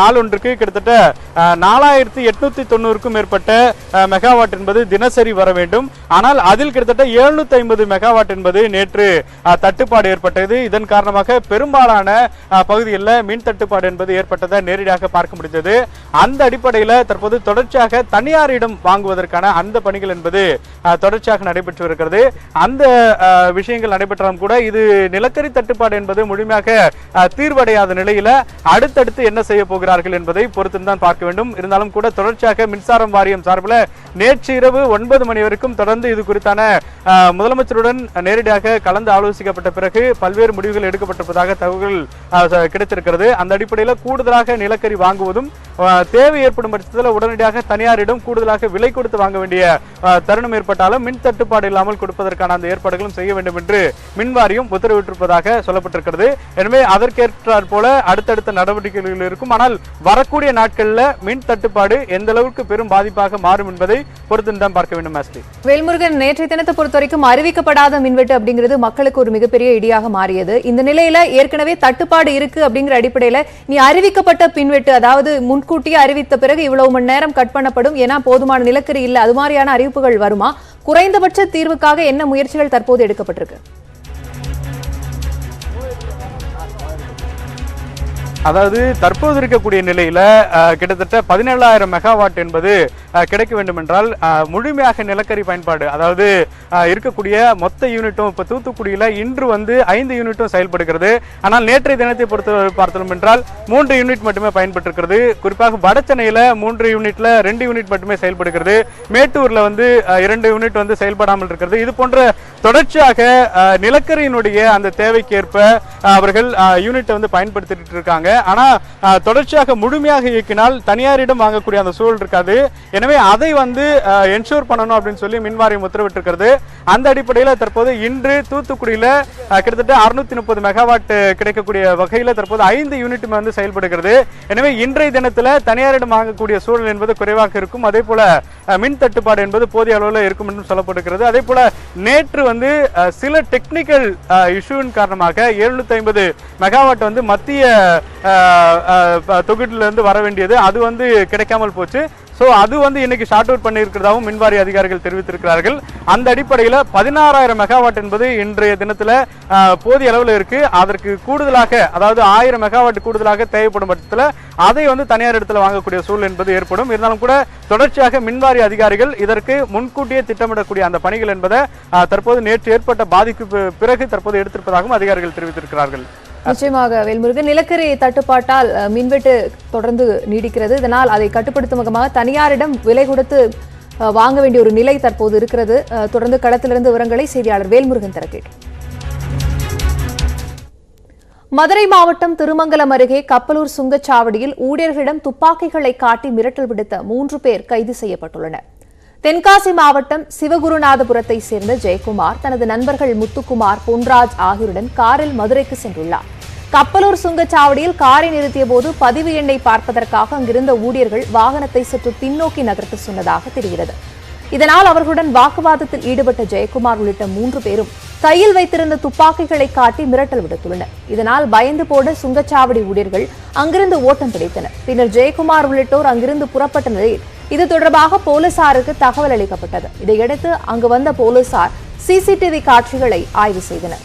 நாளொன்றுக்கு கிட்டத்தட்ட 4,890க்கும் மேற்பட்ட மெகாவாட் என்பது தினசரி வர வேண்டும். ஆனால் அதில் கிட்டத்தட்ட 750 மெகாவாட் என்பது நேற்று தட்டுப்பாடு ஏற்பட்டது. இதன் காரணமாக பெரும்பாலான பகுதிகளில் மின் தட்டுப்பாடு என்பது ஏற்பட்டதை நேரடியாக பார்க்க முடிந்தது. அந்த அடிப்படையில் தற்போது தொடர்ச்சியாக தனியாரிடம் வாங்குவதற்கான அந்த பணிகள் என்பது தொடர்ச்சியாக நடைபெற்று வருகிறது. அந்த விஷயங்கள் நடைபெற்றாலும் கூட இது நிலக்கரி தட்டுப்பாடு என்பது முழுமையாக தீர்வடையாத நிலையில அடுத்தடுத்து என்ன செய்ய போகிறார்கள் என்பதை பொறுத்துதான் பார்க்க வேண்டும். இருந்தாலும் கூட தொடர்ச்சியாக மின்சாரம் வாரியம் சார்பில் நேற்று இரவு 9 மணி வரைக்கும் தொடர்ந்து இது குறித்தான முதலமைச்சருடன் நேரடியாக கலந்து ஆலோசிக்கப்பட்ட பிறகு பல்வேறு முடிவுகள் எடுக்கப்பட்டிருப்பதாக தகவல்கள் கிடைத்திருக்கிறது. அந்த அடிப்படையில் கூடுதலாக நிலக்கரி வாங்குவதும் தேவை ஏற்படும் பட்சத்தில் உடனடியாக தனியாரிடம் கூடுதலாக விலை கொடுத்து வாங்க வேண்டிய தருணம் ஏற்பட்டாலும் மின் தட்டுப்பாடு இல்லாமல் கொடுப்பதற்கான அந்த ஏற்பாடுகளும் செய்ய வேண்டும் என்று மின்வாரியம் உத்தரவிட்டிருப்பதாக சொல்லப்பட்டிருக்கிறது. எனவே அதற்கேற்றாற் போல அடுத்தடுத்த நடவடிக்கைகள் இருக்கும். ஆனால் வரக்கூடிய நாட்களில் மின் தட்டுப்பாடு எந்த அளவுக்கு பெரும் பாதிப்பாக மாறும் என்பதை பொறுத்துதான் பார்க்க வேண்டும். வேல்முருகன், நேற்றைய தினத்தை பொறுத்த வரைக்கும் அறிவிக்கப்படாத மின்வெட்டு அப்படிங்கிறது மக்களுக்கு ஒரு மிகப்பெரிய இடியாக மாறியது. இந்த நிலையில ஏற்கனவே தட்டுப்பாடு இருக்கு அப்படிங்கிற அடிப்படையில நீ அறிவிக்கப்பட்ட மின்வெட்டு, அதாவது முன்கூட்டியே அறிவித்த பிறகு இவ்வளவு மணி நேரம் கட் பண்ணப்படும், ஏன்னா போதுமான நிலக்கரி இல்ல, அது மாதிரியான அறிவிப்புகள் வருமா? குறைந்தபட்ச தீர்வுக்காக என்ன முயற்சிகள் தற்போது எடுக்கப்பட்டிருக்கு? அதாவது தற்போது இருக்கக்கூடிய நிலையில கிட்டத்தட்ட 17,000 மெகாவாட் என்பது கிடைக்க வேண்டும் என்றால் முழுமையாக நிலக்கரி பயன்பாடு, அதாவது இருக்கக்கூடிய மொத்த யூனிட்டும் இப்ப தூத்துக்குடியில இன்று 5 யூனிட்டும் செயல்படுகிறது. ஆனால் நேற்றைய தினத்தை பொறுத்த பார்த்தோம் என்றால் 3 யூனிட் மட்டுமே பயன்பட்டிருக்கிறது. குறிப்பாக வட சென்னையில 3 யூனிட்ல 2 யூனிட் மட்டுமே செயல்படுகிறது. மேட்டூர்ல 2 யூனிட் செயல்படாமல் இருக்கிறது. இது போன்ற தொடர்ச்சியாக நிலக்கரியினுடைய அந்த தேவைக்கேற்ப அவர்கள் யூனிட் பயன்படுத்திட்டு இருக்காங்க. ஆனா தொடர்ச்சியாக முழுமையாக இயக்கினால் தனியாரிடம் வாங்கக்கூடிய அந்த சூழல் இருக்காது. எனவே அதை என்ஷூர் பண்ணணும் அப்படின்னு சொல்லி மின்வாரியம் உத்தரவிட்டிருக்கிறது. அந்த அடிப்படையில் தற்போது இன்று தூத்துக்குடியில கிட்டத்தட்ட 630 மெகாவாட் கிடைக்கக்கூடிய வகையில் தற்போது 5 யூனிட் செயல்படுகிறது. எனவே இன்றைய தினத்தில் தனியாரிடம் வாங்கக்கூடிய சூழல் என்பது குறைவாக இருக்கும். அதே போல மின் தட்டுப்பாடு என்பது போதிய அளவில் இருக்கும் என்றும் சொல்லப்பட்டிருக்கிறது. அதே போல நேற்று சில டெக்னிக்கல் இஷ்யூவின் காரணமாக 750 மெகாவாட் மத்திய தொகுதியிலிருந்து வர வேண்டியது அது வந்து கிடைக்காமல் போச்சு. ஸோ அது வந்து இன்னைக்கு ஷார்ட் அவுட் பண்ணியிருக்கிறதாகவும் மின்வாரி அதிகாரிகள் தெரிவித்திருக்கிறார்கள். அந்த அடிப்படையில் 16,000 மெகாவாட் என்பது இன்றைய தினத்தில் போதிய அளவில் இருக்கு. அதற்கு கூடுதலாக அதாவது 1000 மெகாவாட் கூடுதலாக தேவைப்படும் பட்சத்தில் அதை வந்து தனியார் இடத்துல வாங்கக்கூடிய சூழல் என்பது ஏற்படும். இருந்தாலும் கூட தொடர்ச்சியாக மின்வாரி அதிகாரிகள் இதற்கு முன்கூட்டியே திட்டமிடக்கூடிய அந்த பணிகள் என்பதை தற்போது நேற்று ஏற்பட்ட பாதிப்பு பிறகு தற்போது எடுத்திருப்பதாகவும் அதிகாரிகள் தெரிவித்திருக்கிறார்கள். நிச்சயமாக வேல்முருகன், நிலக்கரி தட்டுப்பாட்டால் மின்வெட்டு தொடர்ந்து நீடிக்கிறது. இதனால் அதை கட்டுப்படுத்தும் முகமாக தனியாரிடம் விலை கொடுத்து வாங்க வேண்டிய ஒரு நிலை தற்போது இருக்கிறது. தொடர்ந்து களத்திலிருந்து விவரங்களை செய்தியாளர் வேல்முருகன் தர கேட்டோம். மதுரை மாவட்டம் திருமங்கலம் அருகே கப்பலூர் சுங்கச்சாவடியில் ஊழியர்களிடம் துப்பாக்கிகளை காட்டி மிரட்டல் விடுத்த 3 பேர் கைது செய்யப்பட்டுள்ளனர். தென்காசி மாவட்டம் சிவகுருநாதபுரத்தை சேர்ந்த ஜெயக்குமார் தனது நண்பர்கள் முத்துக்குமார், பொன்ராஜ் ஆகியோருடன் காரில் மதுரைக்கு சென்றுள்ளார். கப்பலூர் சுங்கச்சாவடியில் காரை நிறுத்திய போது பதிவு எண்ணை பார்ப்பதற்காக அங்கிருந்த ஊழியர்கள் வாகனத்தை சற்று பின்னோக்கி நகர்த்த சொன்னதாக தெரிகிறது. இதனால் அவர்களுடன் வாக்குவாதத்தில் ஈடுபட்ட ஜெயக்குமார் உள்ளிட்ட 3 பேரும் கையில் வைத்திருந்த துப்பாக்கிகளை காட்டி மிரட்டல் விடுத்துள்ளனர். இதனால் பயந்து போட சுங்கச்சாவடி ஊழியர்கள் அங்கிருந்து ஓட்டம் பிடித்தனர். பின்னர் ஜெயக்குமார் உள்ளிட்டோர் அங்கிருந்து புறப்பட்ட நிலையில் இது தொடர்பாக போலீசாருக்கு தகவல் அளிக்கப்பட்டது. இதையடுத்து அங்கு வந்த போலீசார் சிசிடிவி காட்சிகளை ஆய்வு செய்தனர்.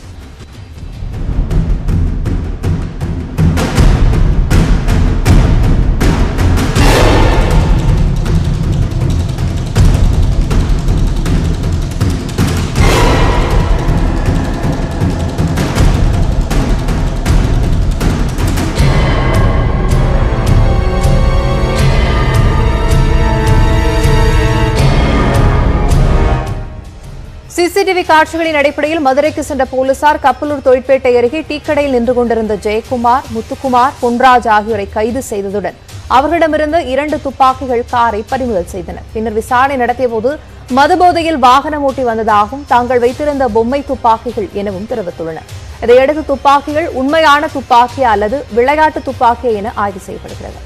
சிசிடிவி காட்சிகளின் அடிப்படையில் மதுரைக்கு சென்ற போலீசார் கப்பலூர் தொழிற்பேட்டை அருகே டீக்கடையில் நின்று கொண்டிருந்த ஜெயக்குமார், முத்துக்குமார், பொன்ராஜ் ஆகியோரை கைது செய்ததுடன் அவர்களிடமிருந்து 2 துப்பாக்கிகள் காரை பறிமுதல் செய்தனர். பின்னர் விசாரணை நடத்தியபோது மதுபோதையில் வாகனம் ஓட்டி வந்ததாகவும் தாங்கள் வைத்திருந்த பொம்மை துப்பாக்கிகள் எனவும் தெரிவித்துள்ளனர். இதையடுத்து துப்பாக்கிகள் உண்மையான துப்பாக்கியா அல்லது விளையாட்டு துப்பாக்கியா என ஆய்வு செய்யப்படுகிறது.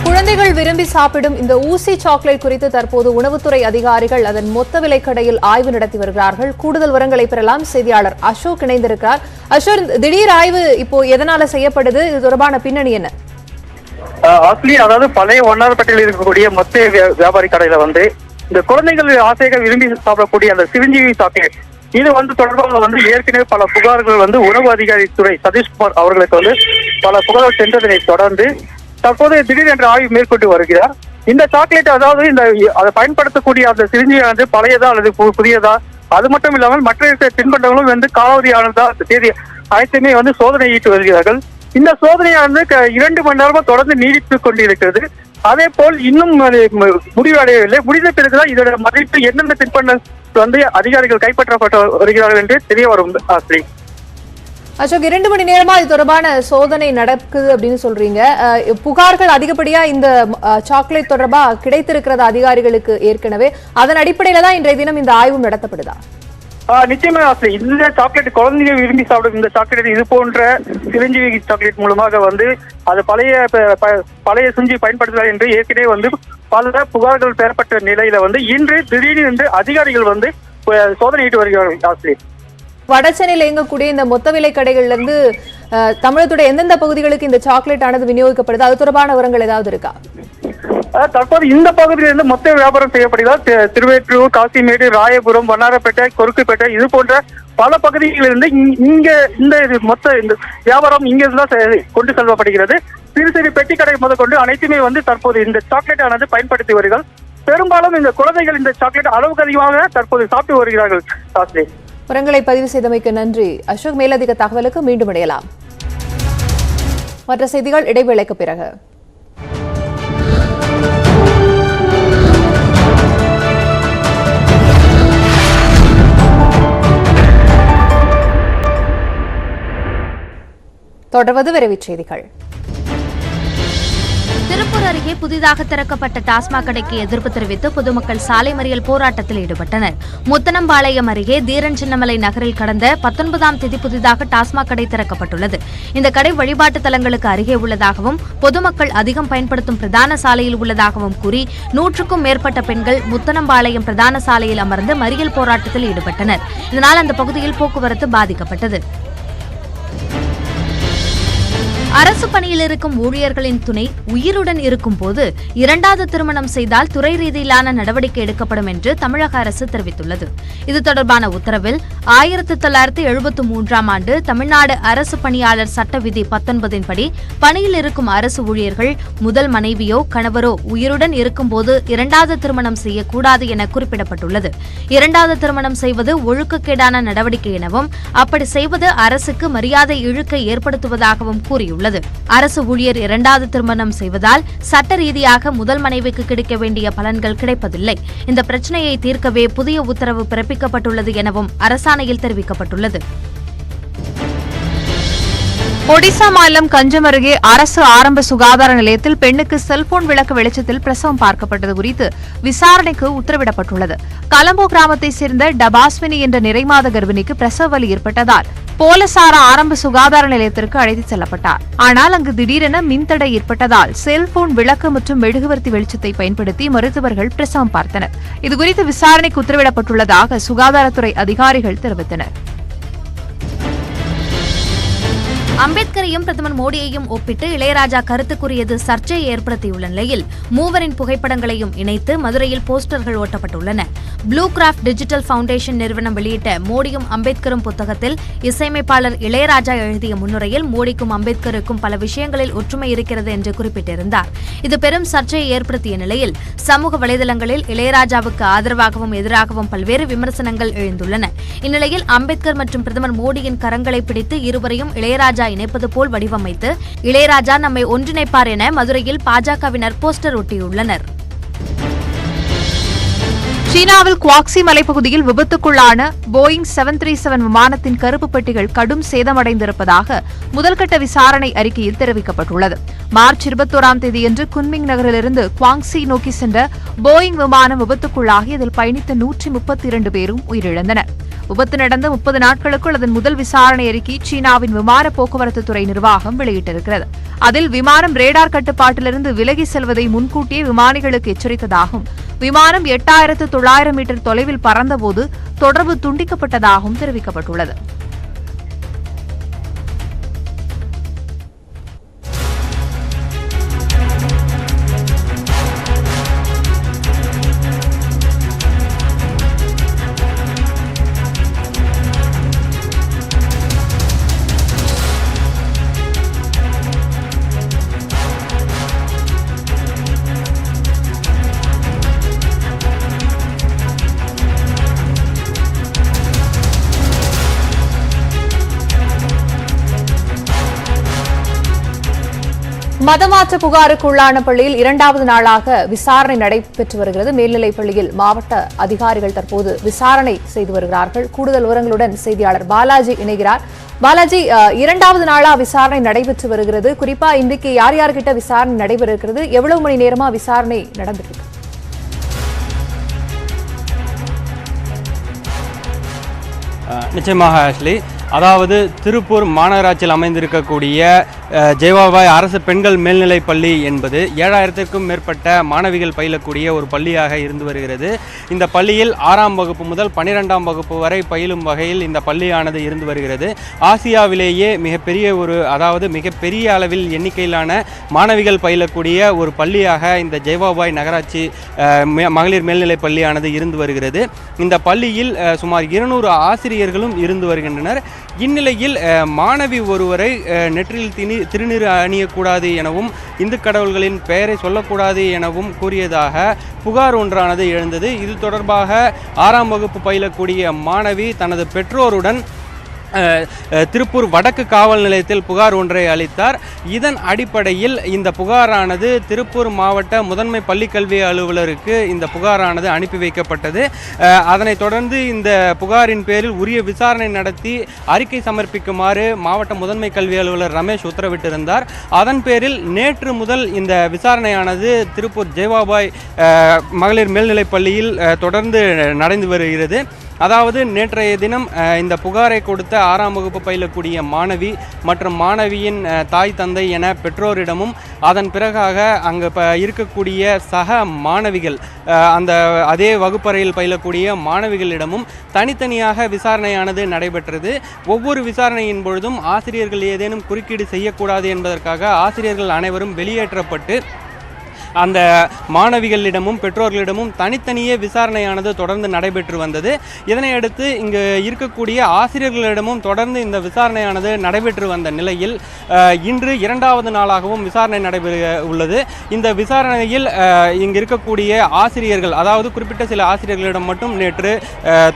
குழந்தைகள் விரும்பி சாப்பிடும் இந்த ஊசி சாக்லேட் குறித்து தற்போது உணவுத்துறை அதிகாரிகள் அதன் மொத்த விலை கடையில் ஆய்வு நடத்தி வருகிறார்கள். கூடுதல் விவரங்களை பெறலாம். செய்தியாளர் அசோக் இணைந்திருக்கிறார். அசோக், திடீர் ஆய்வு இப்போ எதனால செய்யப்படுது? இது தொடர்பான பின்னணி என்ன? அதாவது பழைய ஒன்னார்பேட்டையில் இருக்கக்கூடிய மொத்த வியாபாரி கடையில வந்து இந்த குழந்தைகள் ஆசையாக விரும்பி சாப்பிடக்கூடிய அந்த சிரஞ்சீவி சாக்லேட் இது வந்து தொடர்பாக வந்து ஏற்கனவே பல புகார்கள் வந்து உணவு அதிகாரி துறை சதீஷ்குமார் அவர்களுக்கு வந்து பல புகார்கள் சென்றதனை தொடர்ந்து தற்போது திடீரென்று ஆய்வு மேற்கொண்டு வருகிறார். இந்த சாக்லேட் அதாவது இந்த அதை பயன்படுத்தக்கூடிய அந்த சிரிஞ்சியானது பழையதா அல்லது புதியதா, அது மட்டும் இல்லாமல் மற்ற தின்பண்டங்களும் வந்து காலாவதியானதா தேதி அனைத்துமே வந்து சோதனையிட்டு வருகிறார்கள். இந்த சோதனையானது 2 மணி நேரமா தொடர்ந்து நீடித்துக் கொண்டிருக்கிறது. அதே போல் இன்னும் முடிவடையவில்லை. முடிந்த பிறகுதான் இதோட மதிப்பு எந்தெந்த தின்பண்டம் வந்து அதிகாரிகள் கைப்பற்றப்பட்டு வருகிறார்கள் என்று தெரிய வரும். அசோக், 2 மணி நேரமா இது தொடர்பான சோதனை நடக்குது அப்படின்னு சொல்றீங்க. புகார்கள் அதிகப்படியா இந்த சாக்லேட் தொடர்பா கிடைத்திருக்கிறது அதிகாரிகளுக்கு ஏற்கனவே. அதன் அடிப்படையில தான் இன்றைய தினம் இந்த ஆய்வும் நடத்தப்படுதா? நிச்சயமா இந்த சாக்லேட் குழந்தைங்க விரும்பி சாப்பிடும் இந்த சாக்லேட் இது போன்ற சிரஞ்சீவி சாக்லேட் மூலமாக வந்து அது பழைய சுஞ்சி பயன்படுத்தலாம் என்று ஏற்கனவே வந்து பல புகார்கள் பெறப்பட்ட நிலையில வந்து இன்று திடீரென்று அதிகாரிகள் வந்து சோதனையிட்டு வருகிறார்கள். வடசென்னையில் இயங்கக்கூடிய இந்த மொத்த விலை கடைகள்ல இருந்து தமிழகத்துடைய எந்தெந்த பகுதிகளுக்கு இந்த சாக்லேட் ஆனது விநியோகிக்கப்படுது? அது தொடர்பான விவரங்கள் ஏதாவது இருக்கா? தற்போது இந்த பகுதியிலிருந்து மொத்த வியாபாரம் செய்யப்படுகிறார். திருவேற்றூர், காசிமேடு, ராயபுரம், வண்ணாரப்பேட்டை, கொருக்குப்பேட்டை இது போன்ற பல பகுதிகளிலிருந்து இங்க இந்த மொத்த இந்த வியாபாரம் இங்க இருந்துதான் கொண்டு செல்லப்படுகிறது. சிறு சிறு பெட்டி கடை முதற்கொண்டு அனைத்துமே வந்து தற்போது இந்த சாக்லேட் ஆனது பயன்படுத்தி வருகிறார்கள். பெரும்பாலும் இந்த குழந்தைகள் இந்த சாக்லேட் அளவுக்கு அதிகமாக தற்போது சாப்பிட்டு வருகிறார்கள். விவரங்களை பதிவு செய்தமைக்கு நன்றி அசோக். மேலதிக தகவலுக்கு மீண்டும் இணையலாம். மற்ற செய்திகள் இடைவேளைக்கு பிறகு. தொடர்வது விரைவுச் செய்திகள். திருப்பூர் அருகே புதிதாக திறக்கப்பட்ட டாஸ்மாக் கடைக்கு எதிர்ப்பு தெரிவித்து பொதுமக்கள் சாலை மறியல் போராட்டத்தில் ஈடுபட்டனர். முத்தனம்பாளையம் அருகே தீரன் சின்னமலை நகரில் கடந்த 19ஆம் தேதி புதிதாக டாஸ்மாக் கடை திறக்கப்பட்டுள்ளது. இந்த கடை வழிபாட்டு தலங்களுக்கு அருகே உள்ளதாகவும் பொதுமக்கள் அதிகம் பயன்படுத்தும் பிரதான சாலையில் உள்ளதாகவும் கூறி 100க்கும் மேற்பட்ட பெண்கள் முத்தனம்பாளையம் பிரதான சாலையில் அமர்ந்து மறியல் போராட்டத்தில் ஈடுபட்டனர். இதனால் அந்த பகுதியில் போக்குவரத்து பாதிக்கப்பட்டது. அரசு பணியில் இருக்கும் ஊழியர்களின் துணை உயிருடன் இருக்கும் போது 2வது திருமணம் செய்தால் துறை ரீதியிலான நடவடிக்கை எடுக்கப்படும் என்று தமிழக அரசு தெரிவித்துள்ளது. இது தொடர்பான உத்தரவில் 1973ஆம் ஆண்டு தமிழ்நாடு அரசு பணியாளர் சட்ட விதி 19 படி பணியில் இருக்கும் அரசு ஊழியர்கள் முதல் மனைவியோ கணவரோ உயிருடன் இருக்கும்போது 2வது திருமணம் செய்யக்கூடாது என குறிப்பிடப்பட்டுள்ளது. 2வது திருமணம் செய்வது ஒழுக்கக்கேடான நடவடிக்கை எனவும் அப்படி செய்வது அரசுக்கு மரியாதை இழுக்கை ஏற்படுத்துவதாகவும் கூறியுள்ளது. அரசு ஊழியர் 2வது திருமணம் செய்வதால் சட்ட ரீதியாக முதல் மனைவிக்கு கிடைக்க வேண்டிய பலன்கள் கிடைப்பதில்லை. இந்த பிரச்சனையை தீர்க்கவே புதிய உத்தரவு பிறப்பிக்கப்பட்டுள்ளது எனவும் அரசாணையில் தெரிவிக்கப்பட்டுள்ளது. ஒடிசா மாநிலம் கஞ்சம் அருகே அரசு ஆரம்ப சுகாதார நிலையத்தில் பெண்ணுக்கு செல்போன் விளக்கு வெளிச்சத்தில் பிரசவம் பார்க்கப்பட்டது குறித்து விசாரணைக்கு உத்தரவிடப்பட்டுள்ளது. கலம்போ கிராமத்தைச் சேர்ந்த டபாஸ்வினி என்ற நிறைமாத கர்ப்பிணிக்கு பிரசவ வலி ஏற்பட்டதால் போலசார ஆரம்ப சுகாதார நிலையத்திற்கு அழைத்துச் செல்லப்பட்டார். ஆனால் அங்கு திடீரென மின்தடை ஏற்பட்டதால் செல்போன் விளக்கு மற்றும் மெழுகுவர்த்தி வெளிச்சத்தை பயன்படுத்தி மருத்துவர்கள் பிரசவம் பார்த்தனர். இதுகுறித்து விசாரணைக்கு உத்தரவிடப்பட்டுள்ளதாக சுகாதாரத்துறை அதிகாரிகள் தெரிவித்தனர். அம்பேத்கரையும் பிரதமர் மோடியையும் ஒப்பிட்டு இளையராஜா கருத்து கூறியது சர்ச்சையை ஏற்படுத்தியுள்ள நிலையில் மூவரின் புகைப்படங்களையும் இணைத்து மதுரையில் போஸ்டர்கள் ஒட்டப்பட்டுள்ளன. ப்ளூ கிராஃப்ட் டிஜிட்டல் ஃபவுண்டேஷன் நிறுவனம் வெளியிட்ட மோடியும் அம்பேத்கரும் புத்தகத்தில் இசையமைப்பாளர் இளையராஜா எழுதிய முன்னுரையில் மோடிக்கும் அம்பேத்கருக்கும் பல விஷயங்களில் ஒற்றுமை இருக்கிறது என்று குறிப்பிட்டிருந்தார். இது பெரும் சர்ச்சையை ஏற்படுத்திய நிலையில் சமூக வலைதளங்களில் இளையராஜாவுக்கு ஆதரவாகவும் எதிராகவும் பல்வேறு விமர்சனங்கள் எழுந்துள்ளன. இந்நிலையில் அம்பேத்கர் மற்றும் பிரதமர் மோடியின் கரங்களை பிடித்து இருவரையும் இளையராஜா இணைப்பது போல் வடிவமைத்து இளையராஜா நம்மை ஒன்றிணைப்பார் என மதுரையில் பாஜகவினர் போஸ்டர் ஒட்டியுள்ளனர். சீனாவில் குவாக்சி மலைப்பகுதியில் விபத்துக்குள்ளான போயிங் 737 விமானத்தின் கருப்பு பெட்டிகள் கடும் சேதமடைந்திருப்பதாக முதல்கட்ட விசாரணை அறிக்கையில் தெரிவிக்கப்பட்டுள்ளது. மார்ச் 21ஆம் தேதியன்று குன்மிங் நகரிலிருந்து குவாங்சி நோக்கி சென்ற போயிங் விமானம் விபத்துக்குள்ளாகி அதில் பயணித்த 132 பேரும் உயிரிழந்தனர். விபத்து நடந்த 30 நாட்களுக்குள் அதன் முதல் விசாரணை அறிக்கை சீனாவின் விமான போக்குவரத்து துறை நிர்வாகம் வெளியிட்டிருக்கிறது. அதில் விமானம் ரேடார் கட்டுப்பாட்டிலிருந்து விலகி செல்வதை முன்கூட்டியே விமானிகளுக்கு எச்சரித்ததாகவும் விமானம் 8900 மீட்டர் தொலைவில் பறந்தபோது தொடர்பு துண்டிக்கப்பட்டதாகவும் தெரிவிக்கப்பட்டுள்ளது. மதமாற்ற புகாருக்குள்ளான பள்ளியில் 2வது நாளாக விசாரணை நடைபெற்று வருகிறது. மேல்நிலைப் பள்ளியில் மாவட்ட அதிகாரிகள் தற்போது விசாரணை செய்து வருகிறார்கள். கூடுதல் விவரங்களுடன் செய்தியாளர் பாலாஜி இணைகிறார். பாலாஜி, 2வது நாளா விசாரணை நடைபெற்று வருகிறது. குறிப்பா இன்றைக்கு யார் யார்கிட்ட விசாரணை நடைபெற இருக்கிறது? எவ்வளவு மணி நேரமா விசாரணை நடந்திருக்கு? நிச்சயமாக ஆஷ்லி, அதாவது திருப்பூர் மாநகராட்சியில் அமைந்திருக்கக்கூடிய ஜெயவாபாய் அரசு பெண்கள் மேல்நிலைப் பள்ளி என்பது 7000க்கும் மேற்பட்ட மாணவிகள் பயிலக்கூடிய ஒரு பள்ளியாக இருந்து வருகிறது. இந்த பள்ளியில் 6ஆம் வகுப்பு முதல் 12ஆம் வகுப்பு வரை பயிலும் வகையில் இந்த பள்ளியானது இருந்து வருகிறது. ஆசியாவிலேயே மிகப்பெரிய அளவில் எண்ணிக்கையிலான மாணவிகள் பயிலக்கூடிய ஒரு பள்ளியாக இந்த ஜெயவாபாய் நகராட்சி மகளிர் மேல்நிலைப் பள்ளியானது இருந்து வருகிறது. இந்த பள்ளியில் சுமார் 200 ஆசிரியர்களும் இருந்து வருகின்றனர். இந்நிலையில் மாணவி ஒருவரை நெற்றியில் திருநீர் அணியக்கூடாது எனவும் இந்து கடவுள்களின் பெயரை சொல்லக்கூடாது எனவும் கூறியதாக புகார் ஒன்றானது எழுந்தது. இது தொடர்பாக 6ஆம் வகுப்பு பயிலக்கூடிய மாணவி தனது பெற்றோருடன் திருப்பூர் வடக்கு காவல் நிலையத்தில் புகார் ஒன்றை அளித்தார். இதன் அடிப்படையில் இந்த புகாரானது திருப்பூர் மாவட்ட முதன்மை பள்ளிக்கல்வி அலுவலருக்கு இந்த புகாரானது அனுப்பி வைக்கப்பட்டது. அதனைத் தொடர்ந்து இந்த புகாரின் பேரில் உரிய விசாரணை நடத்தி அறிக்கை சமர்ப்பிக்குமாறு மாவட்ட முதன்மை கல்வி அலுவலர் ரமேஷ் உத்தரவிட்டிருந்தார். அதன் பேரில் நேற்று முதல் இந்த விசாரணையானது திருப்பூர் ஜெயபாபாய் மகளிர் மேல்நிலைப் பள்ளியில் தொடர்ந்து நடந்து வருகிறது. அதாவது நேற்றைய தினம் இந்த புகாரை கொடுத்த 6ஆம் வகுப்பு பயிலக்கூடிய மாணவி மற்றும் மாணவியின் தாய் தந்தை என பெற்றோரிடமும் அதன் பிறகாக அங்கே இருக்கக்கூடிய சக மாணவிகள் அந்த அதே வகுப்பறையில் பயிலக்கூடிய மாணவிகளிடமும் தனித்தனியாக விசாரணையானது நடைபெற்றது. ஒவ்வொரு விசாரணையின் பொழுதும் ஆசிரியர்கள் ஏதேனும் குறுக்கீடு செய்யக்கூடாது என்பதற்காக ஆசிரியர்கள் அனைவரும் வெளியேற்றப்பட்டு அந்த மாணவிகளிடமும் பெற்றோர்களிடமும் தனித்தனியே விசாரணையானது தொடர்ந்து நடைபெற்று வந்தது. இதனையடுத்து இங்கு இருக்கக்கூடிய ஆசிரியர்களிடமும் தொடர்ந்து இந்த விசாரணையானது நடைபெற்று வந்த நிலையில் இன்று 2வது நாளாகவும் விசாரணை நடைபெற உள்ளது. இந்த விசாரணையில் இங்கு இருக்கக்கூடிய ஆசிரியர்கள், அதாவது குறிப்பிட்ட சில ஆசிரியர்களிடம் மட்டும் நேற்று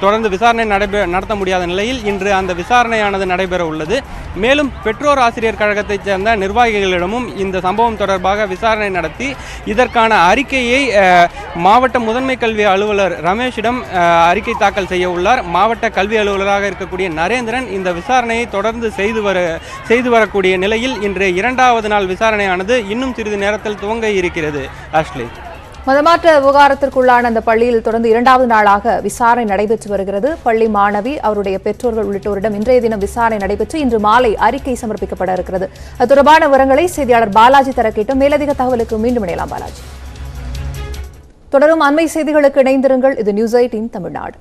தொடர்ந்து விசாரணை நடத்த முடியாத நிலையில் இன்று அந்த விசாரணையானது நடைபெற உள்ளது. மேலும் பெற்றோர் ஆசிரியர் கழகத்தைச் சேர்ந்த நிர்வாகிகளிடமும் இந்த சம்பவம் தொடர்பாக விசாரணை நடத்தி இதற்கான அறிக்கையை மாவட்ட முதன்மை கல்வி அலுவலர் ரமேஷிடம் அறிக்கை தாக்கல் செய்ய உள்ளார். மாவட்ட கல்வி அலுவலராக இருக்கக்கூடிய நரேந்திரன் இந்த விசாரணையை தொடர்ந்து செய்து வரக்கூடிய நிலையில் இன்று 2வது நாள் விசாரணையானது இன்னும் சிறிது நேரத்தில் துவங்க இருக்கிறது. ஆஷ்லி, மதமாற்ற விவகாரத்திற்குள்ளான அந்த பள்ளியில் தொடர்ந்து 2வது நாளாக விசாரணை நடைபெற்று வருகிறது. பள்ளி மாணவி, அவருடைய பெற்றோர்கள் உள்ளிட்டோரிடம் இன்றைய தினம் விசாரணை நடைபெற்று இன்று மாலை அறிக்கை சமர்ப்பிக்கப்பட இருக்கிறது. அது தொடர்பான விவரங்களை செய்தியாளர் பாலாஜி தர கேட்டும். மேலதிக தகவலுக்கு மீண்டும் இணையலாம் பாலாஜி. தொடரும் அண்மை செய்திகளுக்கு இணைந்திருங்கள். இது நியூஸ் 18 தமிழ்நாடு.